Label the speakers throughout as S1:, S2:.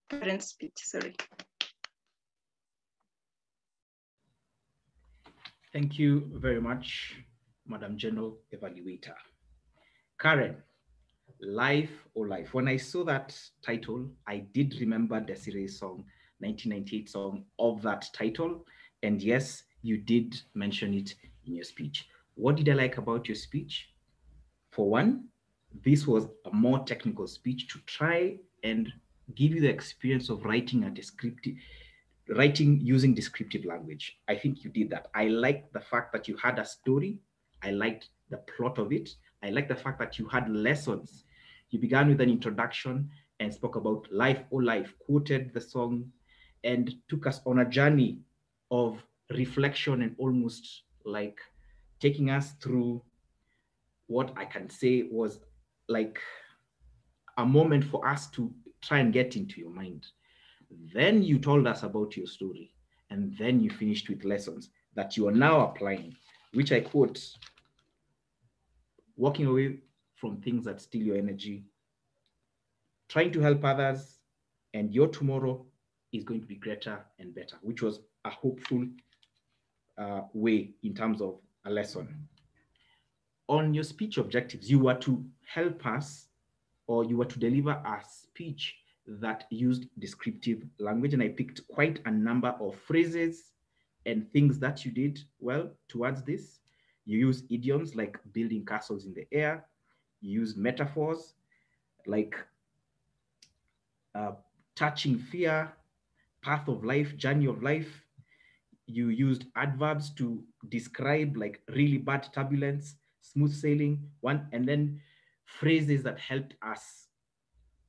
S1: current speech, sorry.
S2: Thank you very much, Madam General Evaluator. Karen, Life or Life. When I saw that title, I did remember Desiree's song, 1998 song of that title. And yes, you did mention it in your speech. What did I like about your speech? For one, this was a more technical speech to try and give you the experience of writing a descriptive writing using descriptive language. I think you did that. I liked the fact that you had a story. I liked the plot of it. I liked the fact that you had lessons. You began with an introduction and spoke about life or life, quoted the song, and took us on a journey of reflection and almost like taking us through what I can say was like a moment for us to try and get into your mind. Then you told us about your story, and then you finished with lessons that you are now applying, which I quote, walking away from things that steal your energy, trying to help others, and your tomorrow is going to be greater and better, which was a hopeful way in terms of a lesson. On your speech objectives, you were to help us or you were to deliver a speech that used descriptive language. And I picked quite a number of phrases and things that you did well towards this. You use idioms like building castles in the air. You use metaphors like uh, touching fear, path of life, journey of life. You used adverbs to describe like really bad turbulence, smooth sailing, one, and then phrases that helped us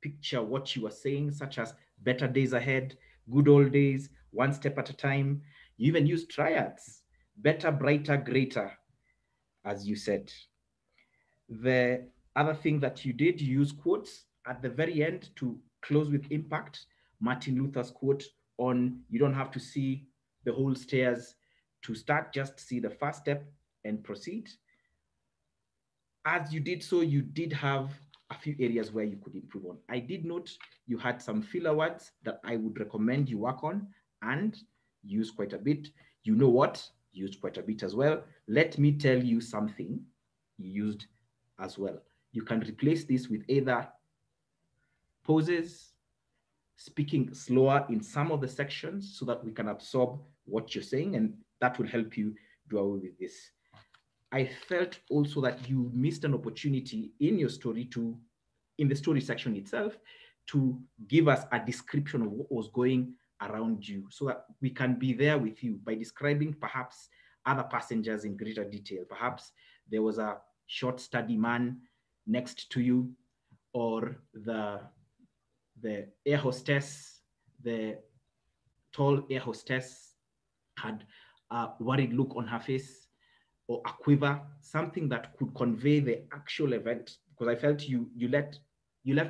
S2: picture what you were saying, such as better days ahead, good old days, one step at a time. You even used triads, better, brighter, greater, as you said. The other thing that you did, you use quotes at the very end to close with impact. Martin Luther's quote on you don't have to see the whole stairs to start, just see the first step and proceed. As you did so, you did have a few areas where you could improve on. I did note you had some filler words that I would recommend you work on and use quite a bit. You know what? Used quite a bit as well. Let me tell you something you used as well. You can replace this with either pauses, speaking slower in some of the sections so that we can absorb what you're saying, and that will help you do away with this. I felt also that you missed an opportunity in your story to, in the story section itself, to give us a description of what was going around you so that we can be there with you by describing perhaps other passengers in greater detail. Perhaps there was a short study man next to you, or the air hostess, the tall air hostess had a worried look on her face or a quiver, something that could convey the actual event. Because I felt you left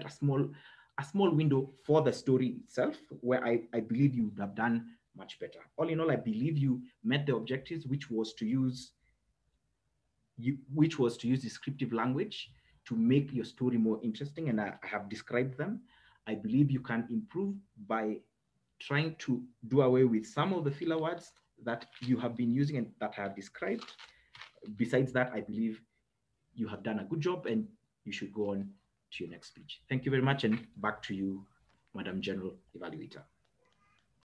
S2: a small window for the story itself, where I believe you would have done much better. All in all, I believe you met the objectives, which was to use descriptive language to make your story more interesting, and I have described them. I believe you can improve by trying to do away with some of the filler words that you have been using and that I have described. Besides that, I believe you have done a good job and you should go on to your next speech. Thank you very much, and back to you, Madam General Evaluator.